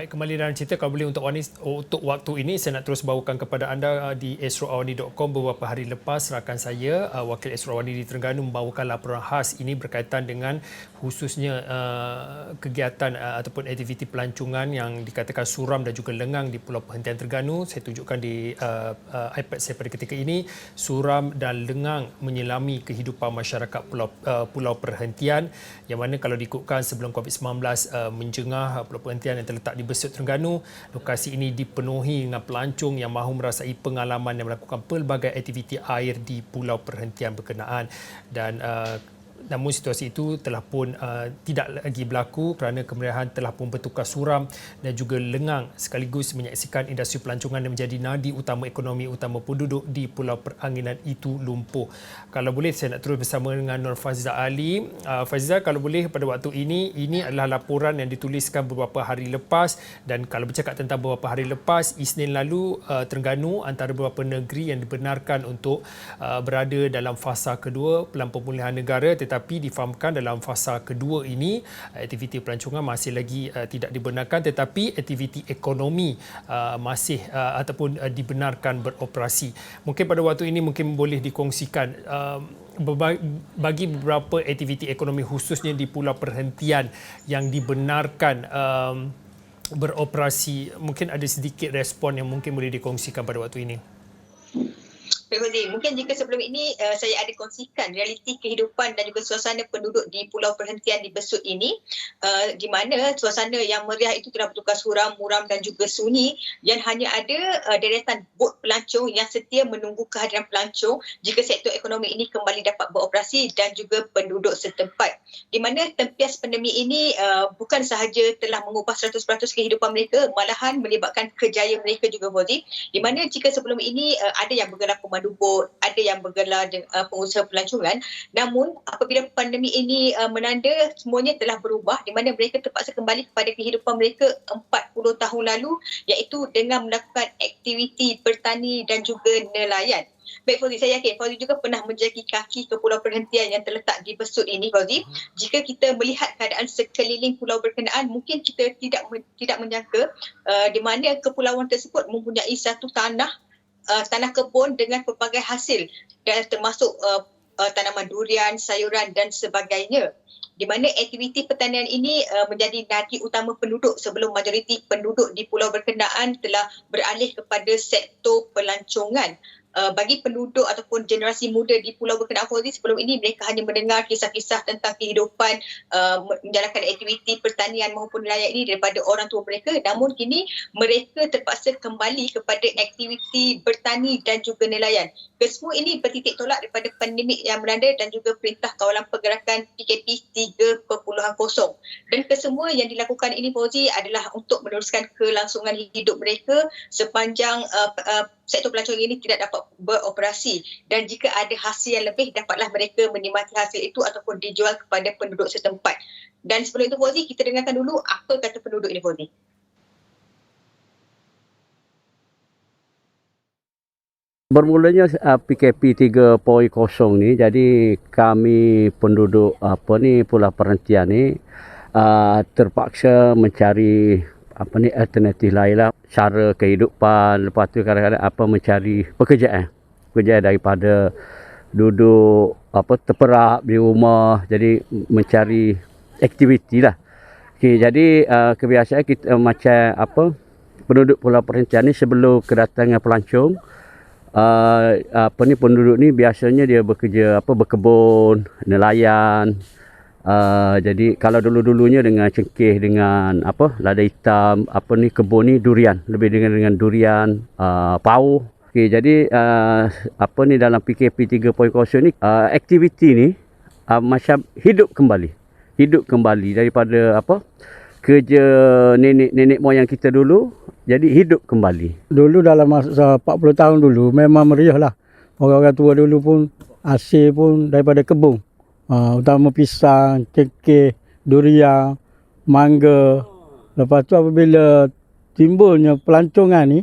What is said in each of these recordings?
Baik, kembali dalam cerita, kalau boleh untuk waktu ini saya nak terus bawakan kepada anda di esroawani.com. Beberapa hari lepas rakan saya, wakil Esro Awani di Terengganu membawakan laporan khas ini berkaitan dengan khususnya kegiatan ataupun aktiviti pelancongan yang dikatakan suram dan juga lengang di Pulau Perhentian Terengganu. Saya tunjukkan di iPad saya pada ketika ini, suram dan lengang menyelami kehidupan masyarakat Pulau Perhentian, yang mana kalau diikutkan sebelum COVID-19 menjengah Pulau Perhentian yang terletak di Besut Terengganu. Lokasi ini dipenuhi dengan pelancong yang mahu merasai pengalaman dan melakukan pelbagai aktiviti air di Pulau Perhentian berkenaan. Dan namun situasi itu telah pun tidak lagi berlaku kerana kemeriahan telah pun bertukar suram dan juga lengang, sekaligus menyaksikan industri pelancongan yang menjadi nadi utama ekonomi utama penduduk di Pulau Peranginan itu lumpuh. Kalau boleh saya nak terus bersama dengan Nur Fazizah Ali. Fazizah, kalau boleh pada waktu ini adalah laporan yang dituliskan beberapa hari lepas, dan kalau bercakap tentang beberapa hari lepas, Isnin lalu Terengganu antara beberapa negeri yang dibenarkan untuk berada dalam fasa kedua Pelan Pemulihan Negara, tetapi difahamkan dalam fasa kedua ini aktiviti pelancongan masih lagi tidak dibenarkan, tetapi aktiviti ekonomi masih ataupun dibenarkan beroperasi. Mungkin pada waktu ini mungkin boleh dikongsikan bagi beberapa aktiviti ekonomi khususnya di Pulau Perhentian yang dibenarkan beroperasi, mungkin ada sedikit respon yang mungkin boleh dikongsikan pada waktu ini. Baik, Fauzi. Mungkin jika sebelum ini saya ada kongsikan realiti kehidupan dan juga suasana penduduk di Pulau Perhentian di Besut ini, di mana suasana yang meriah itu telah bertukar suram, muram dan juga sunyi, yang hanya ada deretan bot pelancong yang setia menunggu kehadiran pelancong jika sektor ekonomi ini kembali dapat beroperasi, dan juga penduduk setempat. Di mana tempias pandemik ini bukan sahaja telah mengubah 100% kehidupan mereka, malahan melibatkan kerjaya mereka juga, Fauzi. Di mana jika sebelum ini ada yang bergerak pemandu bot, ada yang bergelar pengusaha pelancongan, namun apabila pandemik ini melanda, semuanya telah berubah, di mana mereka terpaksa kembali kepada kehidupan mereka 40 tahun lalu, iaitu dengan melakukan aktiviti bertani dan juga nelayan. Baik, Fauzi, saya yakin Fauzi juga pernah menjaki kaki ke Pulau Perhentian yang terletak di Besut ini, Fauzi. Jika kita melihat keadaan sekeliling pulau berkenaan, mungkin kita tidak menyangka di mana kepulauan tersebut mempunyai satu tanah kebun dengan pelbagai hasil, dan termasuk tanaman durian, sayuran dan sebagainya. Di mana aktiviti pertanian ini menjadi nadi utama penduduk sebelum majoriti penduduk di pulau berkenaan telah beralih kepada sektor pelancongan. Bagi penduduk ataupun generasi muda di pulau berkenaan, Fauzi, sebelum ini mereka hanya mendengar kisah-kisah tentang kehidupan menjalankan aktiviti pertanian maupun nelayan ini daripada orang tua mereka, namun kini mereka terpaksa kembali kepada aktiviti bertani dan juga nelayan. Kesemua ini bertitik tolak daripada pandemik yang melanda dan juga Perintah Kawalan Pergerakan PKP 3.0. Dan kesemua yang dilakukan ini, Fauzi, adalah untuk meneruskan kelangsungan hidup mereka sepanjang sektor pelancongan ini tidak dapat beroperasi, dan jika ada hasil yang lebih, dapatlah mereka menikmati hasil itu ataupun dijual kepada penduduk setempat. Dan sebelum itu, Fauzi, kita dengarkan dulu apa kata penduduk ini, Fauzi. Bermulanya PKP 3.0 ni, jadi kami penduduk Pulau Perhentian ni terpaksa mencari alternatif lain lah, cara kehidupan. Lepas tu kadang-kadang mencari pekerjaan daripada duduk terperap di rumah, jadi mencari aktiviti lah. Okay, jadi kebiasaan kita macam penduduk Pulau Perhentian ni sebelum kedatangan pelancong, penduduk ni biasanya dia bekerja berkebun, nelayan. Jadi kalau dulu-dulunya dengan cengkeh, dengan lada hitam, kebun ni durian, lebih dengan durian, pauh. Okey, jadi dalam PKP 3.0 ni, aktiviti ni macam hidup kembali daripada kerja nenek moyang kita dulu, jadi hidup kembali. Dulu dalam masa 40 tahun dulu memang meriah lah. Orang-orang tua dulu pun hasil pun daripada kebun. Utama pisang, cengkeh, durian, mangga. Lepas tu apabila timbulnya pelancongan ni,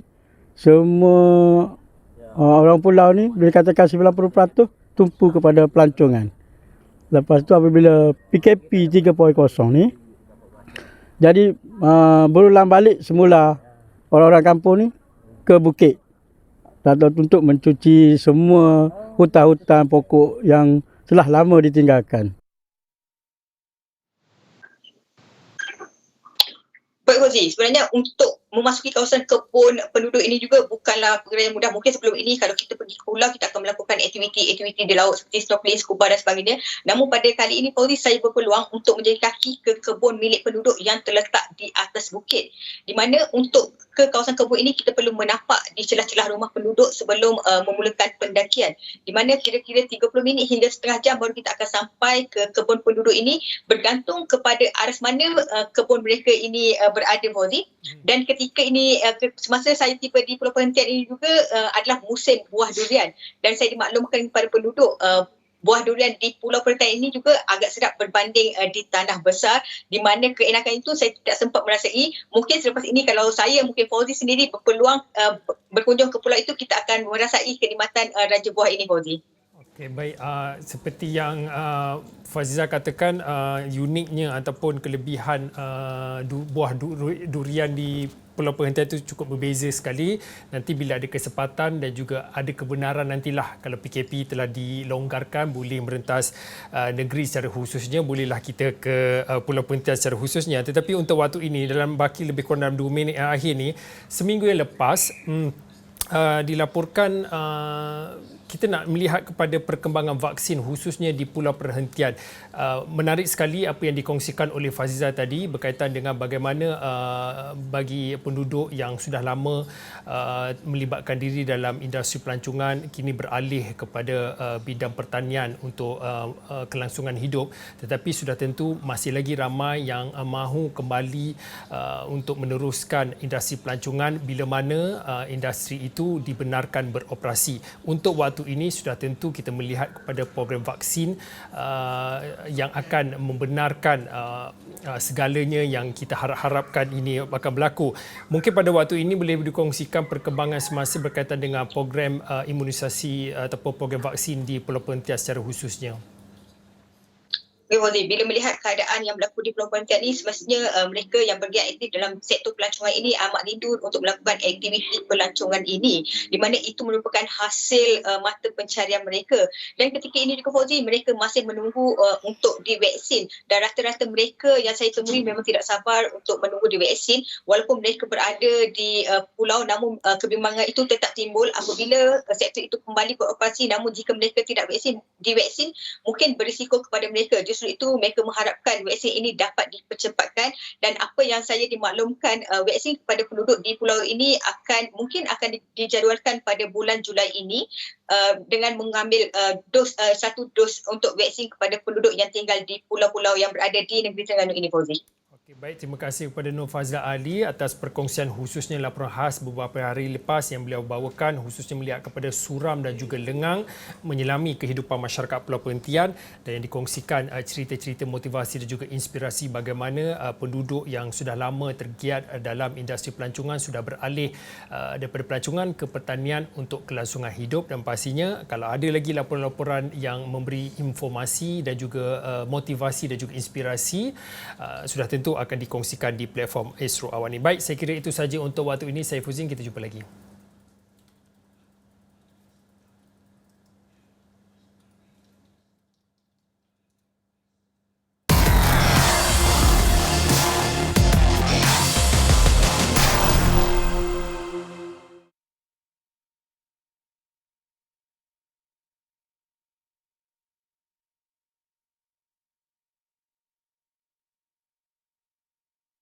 semua orang pulau ni boleh katakan 90% tumpu kepada pelancongan. Lepas tu apabila PKP 3.0 ni, Jadi berulang balik semula orang-orang kampung ni ke bukit untuk mencuci semua hutan-hutan pokok yang telah lama ditinggalkan. Baik Fauzi, sebenarnya untuk memasuki kawasan kebun penduduk ini juga bukanlah perkara yang mudah. Mungkin sebelum ini kalau kita pergi ke pulau, kita akan melakukan aktiviti-aktiviti di laut seperti snorkeling, scuba dan sebagainya. Namun pada kali ini Fauzi, saya berpeluang untuk menjadi kaki ke kebun milik penduduk yang terletak di atas bukit. Di mana untuk ke kawasan kebun ini kita perlu menapak di celah-celah rumah penduduk sebelum memulakan pendakian. Di mana kira-kira 30 minit hingga setengah jam baru kita akan sampai ke kebun penduduk ini, bergantung kepada aras mana kebun mereka ini berada Fauzi. Dan ketika ini semasa saya tiba di Pulau Perhentian ini juga adalah musim buah durian, dan saya dimaklumkan kepada penduduk buah durian di Pulau Perhentian ini juga agak sedap berbanding di tanah besar, di mana keenakan itu saya tidak sempat merasai. Mungkin selepas ini kalau saya, mungkin Fauzi sendiri berpeluang berkunjung ke pulau itu, kita akan merasai kenikmatan raja buah ini Fauzi. Okey, baik. Seperti yang Faziza katakan, uniknya ataupun kelebihan buah durian di Pulau Perhentian itu cukup berbeza sekali. Nanti bila ada kesempatan dan juga ada kebenaran nantilah, kalau PKP telah dilonggarkan, boleh merentas negeri secara khususnya, bolehlah kita ke Pulau Perhentian secara khususnya. Tetapi untuk waktu ini, dalam baki lebih kurang dalam 2 minit yang akhir ni, seminggu yang lepas, dilaporkan kita nak melihat kepada perkembangan vaksin khususnya di Pulau Perhentian. Menarik sekali apa yang dikongsikan oleh Faziza tadi berkaitan dengan bagaimana bagi penduduk yang sudah lama melibatkan diri dalam industri pelancongan kini beralih kepada bidang pertanian untuk kelangsungan hidup, tetapi sudah tentu masih lagi ramai yang mahu kembali untuk meneruskan industri pelancongan bila mana industri itu dibenarkan beroperasi. Untuk waktu ini sudah tentu kita melihat kepada program vaksin yang akan membenarkan segalanya yang kita harap-harapkan ini akan berlaku. Mungkin pada waktu ini boleh dikongsikan perkembangan semasa berkaitan dengan program imunisasi ataupun program vaksin di Pulau Perhentian secara khususnya. Bila melihat keadaan yang berlaku di Pulau Perhentian ini, semestinya mereka yang bergiat aktif dalam sektor pelancongan ini amat rindu untuk melakukan aktiviti pelancongan ini, di mana itu merupakan hasil mata pencarian mereka. Dan ketika ini juga Fauzi, mereka masih menunggu untuk divaksin, dan rata-rata mereka yang saya temui memang tidak sabar untuk menunggu divaksin. Walaupun mereka berada di pulau, namun kebimbangan itu tetap timbul apabila sektor itu kembali beroperasi, namun jika mereka tidak divaksin, mungkin berisiko kepada mereka. Justru itu mereka mengharapkan vaksin ini dapat dipercepatkan, dan apa yang saya dimaklumkan, vaksin kepada penduduk di pulau ini mungkin akan dijadualkan pada bulan Julai ini dengan mengambil satu dos untuk vaksin kepada penduduk yang tinggal di pulau-pulau yang berada di negeri Terengganu ini Fauzi. Okay, baik, terima kasih kepada Nur Fazla Ali atas perkongsian khususnya laporan khas beberapa hari lepas yang beliau bawakan, khususnya melihat kepada suram dan juga lengang menyelami kehidupan masyarakat Pulau Perhentian, dan yang dikongsikan cerita-cerita motivasi dan juga inspirasi bagaimana penduduk yang sudah lama tergiat dalam industri pelancongan sudah beralih daripada pelancongan ke pertanian untuk kelangsungan hidup. Dan pastinya kalau ada lagi laporan-laporan yang memberi informasi dan juga motivasi dan juga inspirasi, sudah tentu akan dikongsikan di platform Astro Awani. Baik, saya kira itu saja untuk waktu ini. Saya Fuzin, kita jumpa lagi.